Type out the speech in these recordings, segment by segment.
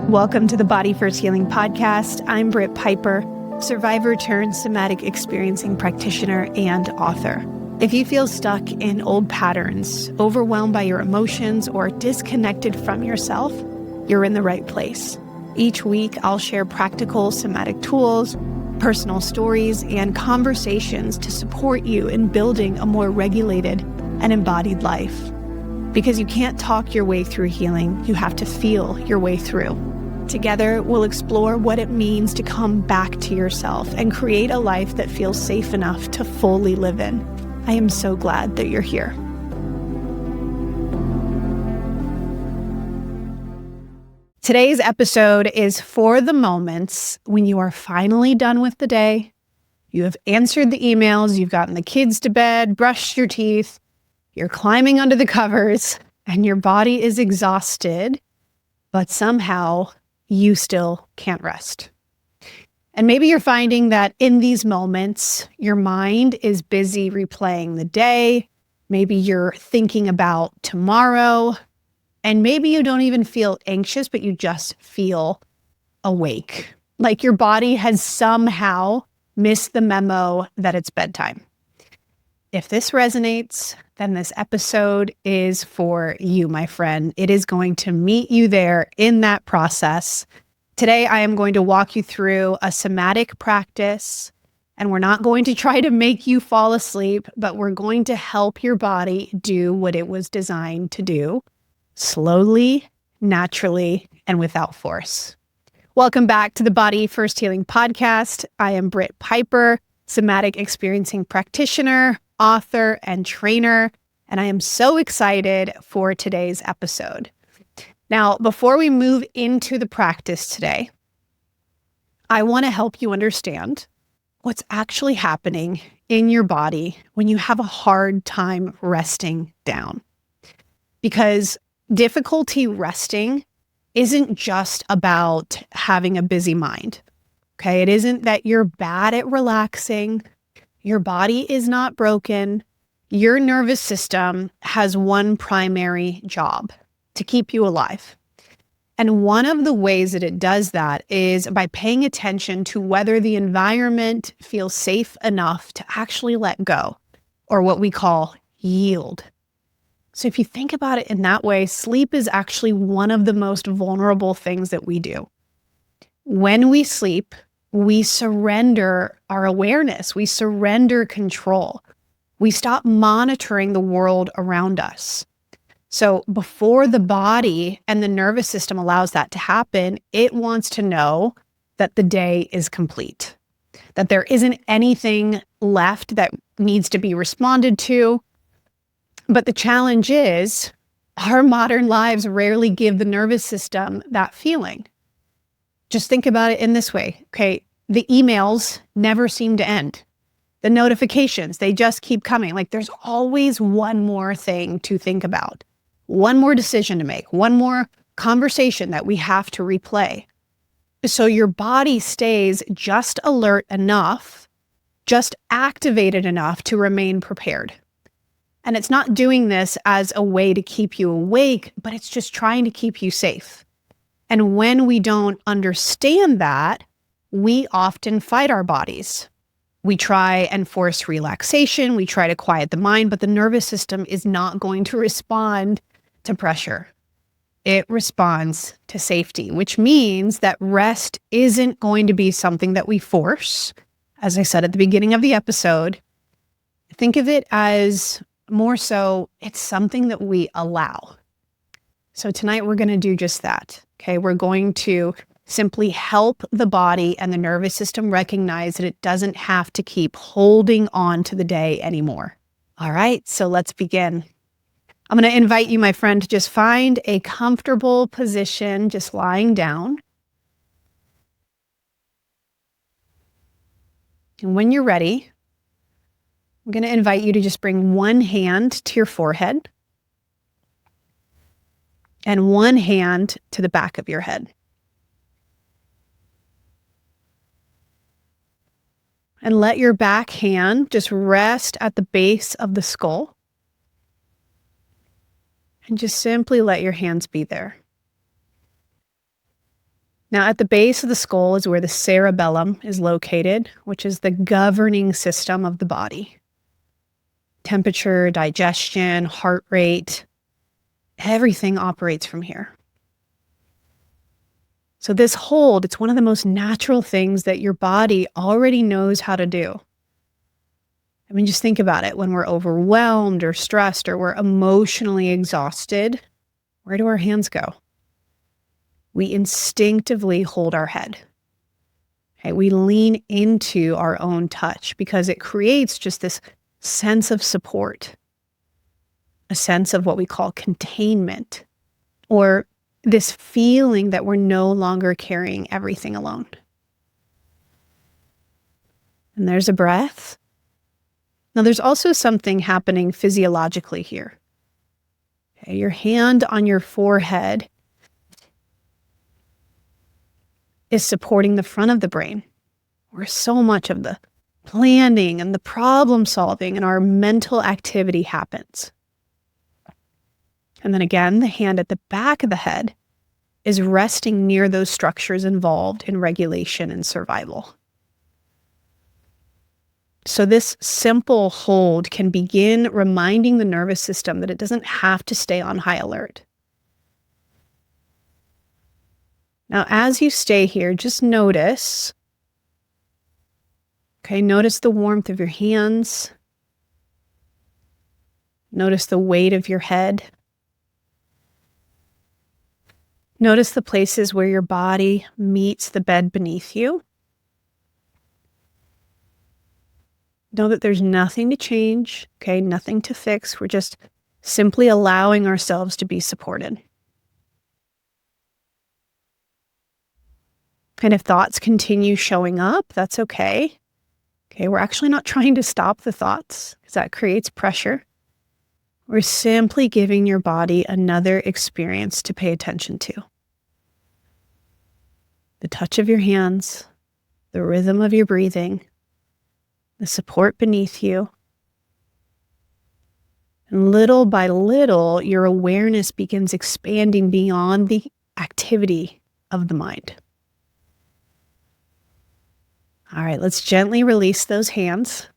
Welcome to the Body First Healing Podcast. I'm Britt Piper, survivor turned somatic experiencing practitioner and author. If you feel stuck in old patterns, overwhelmed by your emotions, or disconnected from yourself, you're in the right place. Each week, I'll share practical somatic tools, personal stories, and conversations to support you in building a more regulated and embodied life. Because you can't talk your way through healing, you have to feel your way through. Together, we'll explore what it means to come back to yourself and create a life that feels safe enough to fully live in. I am so glad that you're here. Today's episode is for the moments when you are finally done with the day, you have answered the emails, you've gotten the kids to bed, brushed your teeth, you're climbing under the covers, and your body is exhausted, but somehow you still can't rest. And maybe you're finding that in these moments, your mind is busy replaying the day. Maybe you're thinking about tomorrow. And maybe you don't even feel anxious, but you just feel awake. Like your body has somehow missed the memo that it's bedtime. If this resonates, then this episode is for you, my friend. It is going to meet you there in that process. Today, I am going to walk you through a somatic practice, and we're not going to try to make you fall asleep, but we're going to help your body do what it was designed to do, slowly, naturally, and without force. Welcome back to the Body First Healing Podcast. I am Britt Piper, Somatic Experiencing Practitioner, author, and trainer, and I am so excited for today's episode. Now, before we move into the practice today, I want to help you understand what's actually happening in your body when you have a hard time resting down. Because difficulty resting isn't just about having a busy mind. Okay, it isn't that you're bad at relaxing. Your body is not broken. Your nervous system has one primary job: to keep you alive. And one of the ways that it does that is by paying attention to whether the environment feels safe enough to actually let go, or what we call yield. So if you think about it in that way, sleep is actually one of the most vulnerable things that we do. When we sleep, we surrender our awareness. We surrender control. We stop monitoring the world around us. So before the body and the nervous system allows that to happen, it wants to know that the day is complete, that there isn't anything left that needs to be responded to. But the challenge is our modern lives rarely give the nervous system that feeling. Just think about it in this way, okay? The emails never seem to end. The notifications, they just keep coming. Like there's always one more thing to think about, one more decision to make, one more conversation that we have to replay. So your body stays just alert enough, just activated enough to remain prepared. And it's not doing this as a way to keep you awake, but it's just trying to keep you safe. And when we don't understand that, we often fight our bodies. We try and force relaxation. We try to quiet the mind, but the nervous system is not going to respond to pressure. It responds to safety, which means that rest isn't going to be something that we force. As I said at the beginning of the episode, think of it as more so, it's something that we allow. So tonight we're going to do just that. Okay, we're going to simply help the body and the nervous system recognize that it doesn't have to keep holding on to the day anymore. All right, so let's begin. I'm going to invite you, my friend, to just find a comfortable position, just lying down. And when you're ready, I'm going to invite you to just bring one hand to your forehead and one hand to the back of your head. And let your back hand just rest at the base of the skull. And just simply let your hands be there. Now, at the base of the skull is where the cerebellum is located, which is the governing system of the body. Temperature, digestion, heart rate, everything operates from here. So this hold, it's one of the most natural things that your body already knows how to do. I mean, just think about it. When we're overwhelmed or stressed or we're emotionally exhausted, where do our hands go? We instinctively hold our head. Okay? We lean into our own touch because it creates just this sense of support, a sense of what we call containment, or this feeling that we're no longer carrying everything alone. And there's a breath. Now, there's also something happening physiologically here. Okay, your hand on your forehead is supporting the front of the brain, where so much of the planning and the problem solving and our mental activity happens. And then again, the hand at the back of the head is resting near those structures involved in regulation and survival. So this simple hold can begin reminding the nervous system that it doesn't have to stay on high alert. Now, as you stay here, just notice, notice the warmth of your hands. Notice the weight of your head. Notice the places where your body meets the bed beneath you. Know that there's nothing to change, nothing to fix. We're just simply allowing ourselves to be supported. And if thoughts continue showing up, that's okay. We're actually not trying to stop the thoughts because that creates pressure. We're simply giving your body another experience to pay attention to. The touch of your hands, the rhythm of your breathing, the support beneath you. And little by little, your awareness begins expanding beyond the activity of the mind. All right, let's gently release those hands.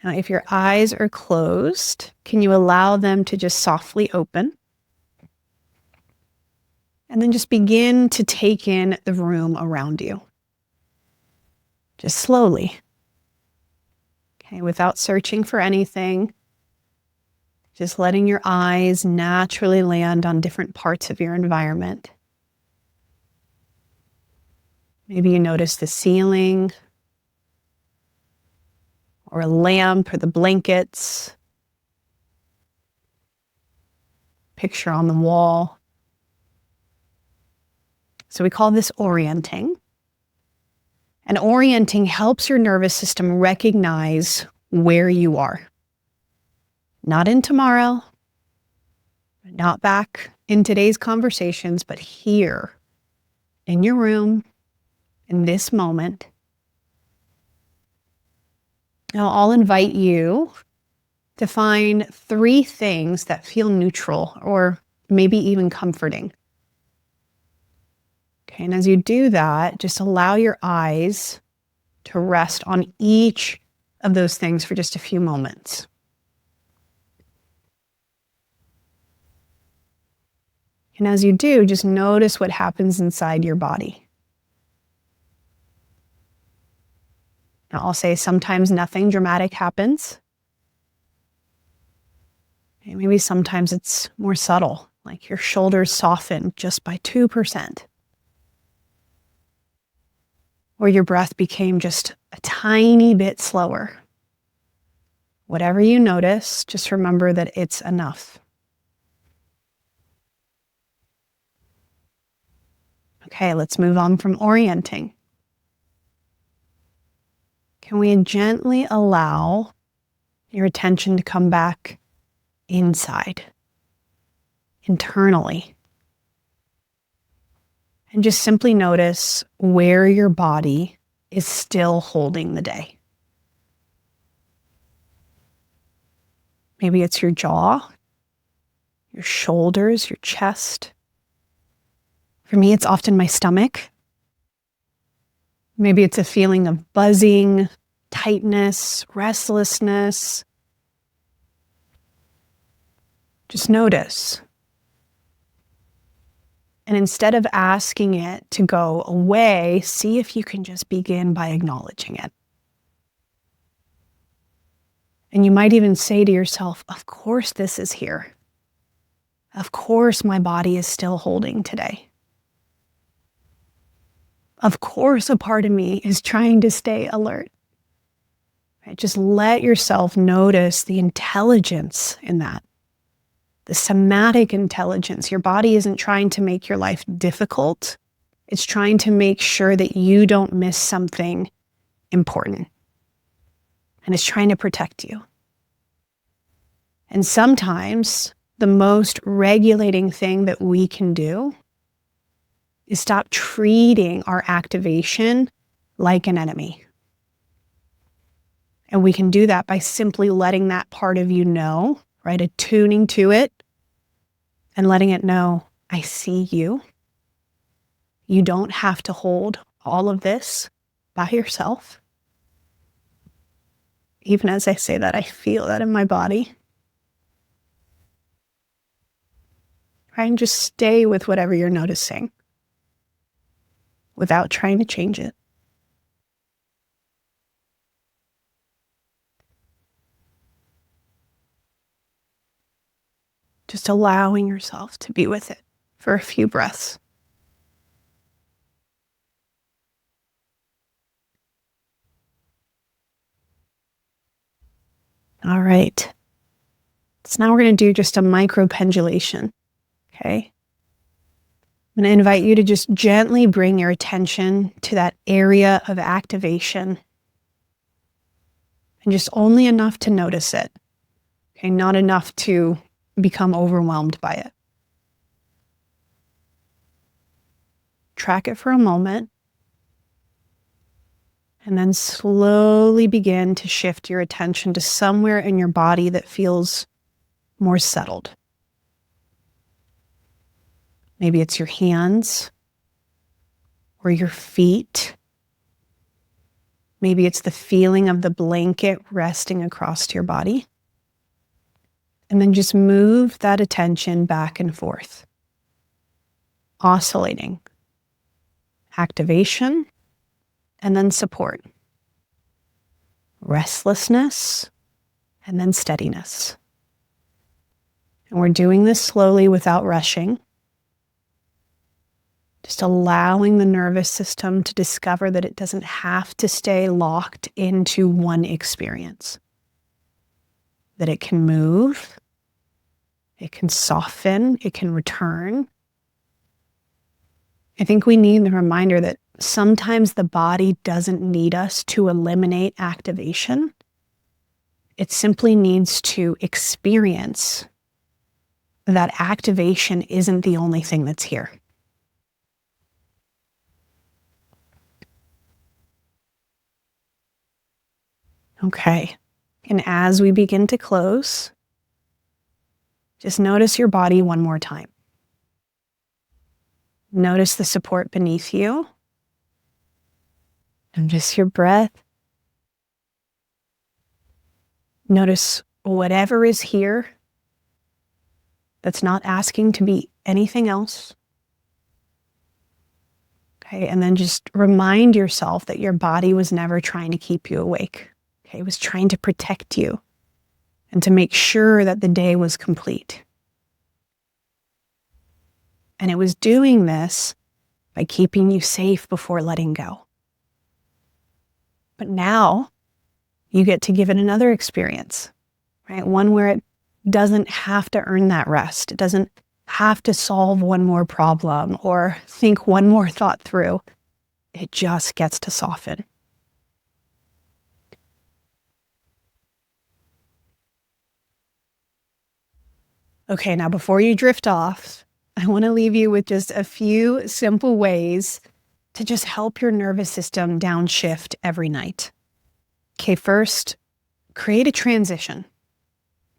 Now, if your eyes are closed, can you allow them to just softly open? And then just begin to take in the room around you. Just slowly. Without searching for anything. Just letting your eyes naturally land on different parts of your environment. Maybe you notice the ceiling, or a lamp, or the blankets. Picture on the wall. So we call this orienting. And orienting helps your nervous system recognize where you are. Not in tomorrow, not back in today's conversations, but here, in your room, in this moment. Now, I'll invite you to find 3 things that feel neutral or maybe even comforting. And as you do that, just allow your eyes to rest on each of those things for just a few moments. And as you do, just notice what happens inside your body. Now, I'll say sometimes nothing dramatic happens. Maybe sometimes it's more subtle, like your shoulders soften just by 2%. Or your breath became just a tiny bit slower. Whatever you notice, just remember that it's enough. Okay, let's move on from orienting. Can we gently allow your attention to come back inside, internally? And just simply notice where your body is still holding the day. Maybe it's your jaw, your shoulders, your chest, For me, it's often my stomach. Maybe it's a feeling of buzzing, tightness, restlessness. Just notice. And instead of asking it to go away, see if you can just begin by acknowledging it. And you might even say to yourself, of course this is here. Of course my body is still holding today. Of course a part of me is trying to stay alert. Right? Just let yourself notice the intelligence in that. The somatic intelligence. Your body isn't trying to make your life difficult. It's trying to make sure that you don't miss something important. And it's trying to protect you. And sometimes the most regulating thing that we can do is stop treating our activation like an enemy. And we can do that by simply letting that part of you know, right? Attuning to it and letting it know, I see you. You don't have to hold all of this by yourself. Even as I say that, I feel that in my body. Right? And just stay with whatever you're noticing without trying to change it. Just allowing yourself to be with it for a few breaths. All right. So now we're going to do just a micro-pendulation. Okay. I'm going to invite you to just gently bring your attention to that area of activation. And just only enough to notice it. Okay, not enough to become overwhelmed by it. Track it for a moment. And then slowly begin to shift your attention to somewhere in your body that feels more settled. Maybe it's your hands or your feet. Maybe it's the feeling of the blanket resting across your body. And then just move that attention back and forth, oscillating. Activation, and then support. Restlessness, and then steadiness. And we're doing this slowly without rushing. Just allowing the nervous system to discover that it doesn't have to stay locked into one experience. That it can move, it can soften, it can return. I think we need the reminder that sometimes the body doesn't need us to eliminate activation. It simply needs to experience that activation isn't the only thing that's here. Okay. And as we begin to close, just notice your body one more time. Notice the support beneath you. And just your breath. Notice whatever is here that's not asking to be anything else. Okay, and then just remind yourself that your body was never trying to keep you awake. Okay, it was trying to protect you and to make sure that the day was complete. And it was doing this by keeping you safe before letting go. But now you get to give it another experience, right? One where it doesn't have to earn that rest. It doesn't have to solve one more problem or think one more thought through. It just gets to soften. Okay, now before you drift off, I want to leave you with just a few simple ways to just help your nervous system downshift every night. Okay, first, create a transition.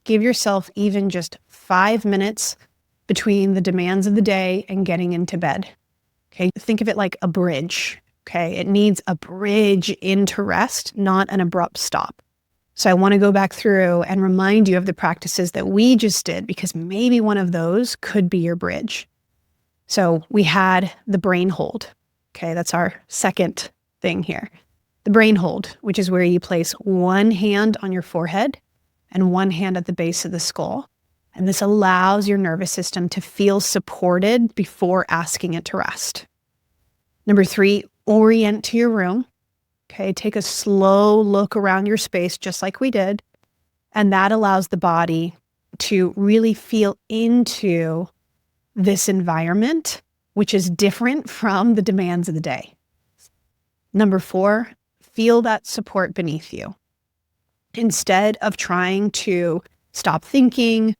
Give yourself even just 5 minutes between the demands of the day and getting into bed. Okay, think of it like a bridge. Okay, it needs a bridge into rest, not an abrupt stop. So I want to go back through and remind you of the practices that we just did, because maybe one of those could be your bridge. So we had the brain hold. Okay, that's our second thing here. The brain hold, which is where you place one hand on your forehead and one hand at the base of the skull. And this allows your nervous system to feel supported before asking it to rest. Number 3, orient to your room. Okay, take a slow look around your space, just like we did. And that allows the body to really feel into this environment, which is different from the demands of the day. Number 4, feel that support beneath you. Instead of trying to stop thinking,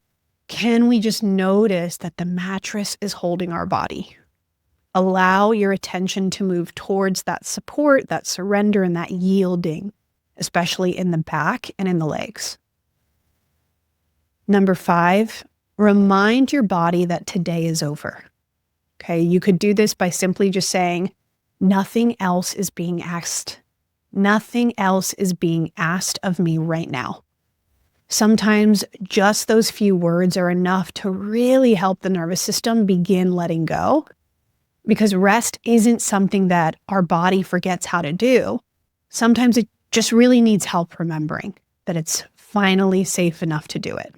can we just notice that the mattress is holding our body? Allow your attention to move towards that support, that surrender, and that yielding, especially in the back and in the legs. Number 5, remind your body that today is over. Okay, you could do this by simply just saying, nothing else is being asked. Nothing else is being asked of me right now. Sometimes just those few words are enough to really help the nervous system begin letting go, because rest isn't something that our body forgets how to do. Sometimes it just really needs help remembering that it's finally safe enough to do it.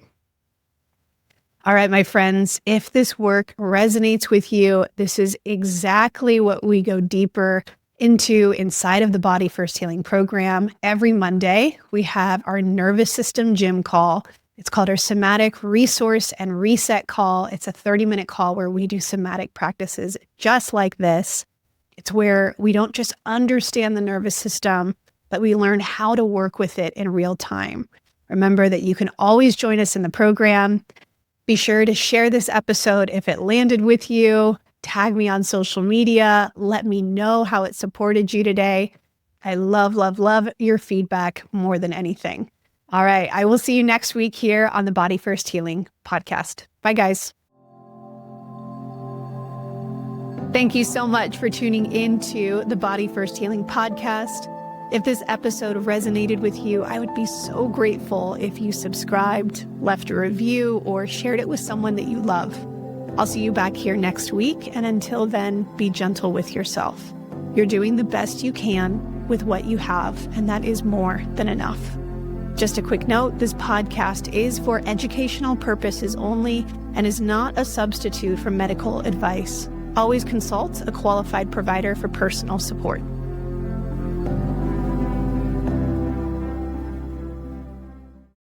All right, my friends, if this work resonates with you, this is exactly what we go deeper into inside of the Body First Healing program. Every Monday, we have our nervous system gym call. It's called our Somatic Resource and Reset call. It's a 30-minute call where we do somatic practices just like this. It's where we don't just understand the nervous system, but we learn how to work with it in real time. Remember that you can always join us in the program. Be sure to share this episode if it landed with you. Tag me on social media. Let me know how it supported you today. I love, love, love your feedback more than anything. All right. I will see you next week here on the Body First Healing podcast. Bye, guys. Thank you so much for tuning into the Body First Healing podcast. If this episode resonated with you, I would be so grateful if you subscribed, left a review, or shared it with someone that you love. I'll see you back here next week, and until then, be gentle with yourself. You're doing the best you can with what you have, and that is more than enough. Just a quick note, this podcast is for educational purposes only and is not a substitute for medical advice. Always consult a qualified provider for personal support.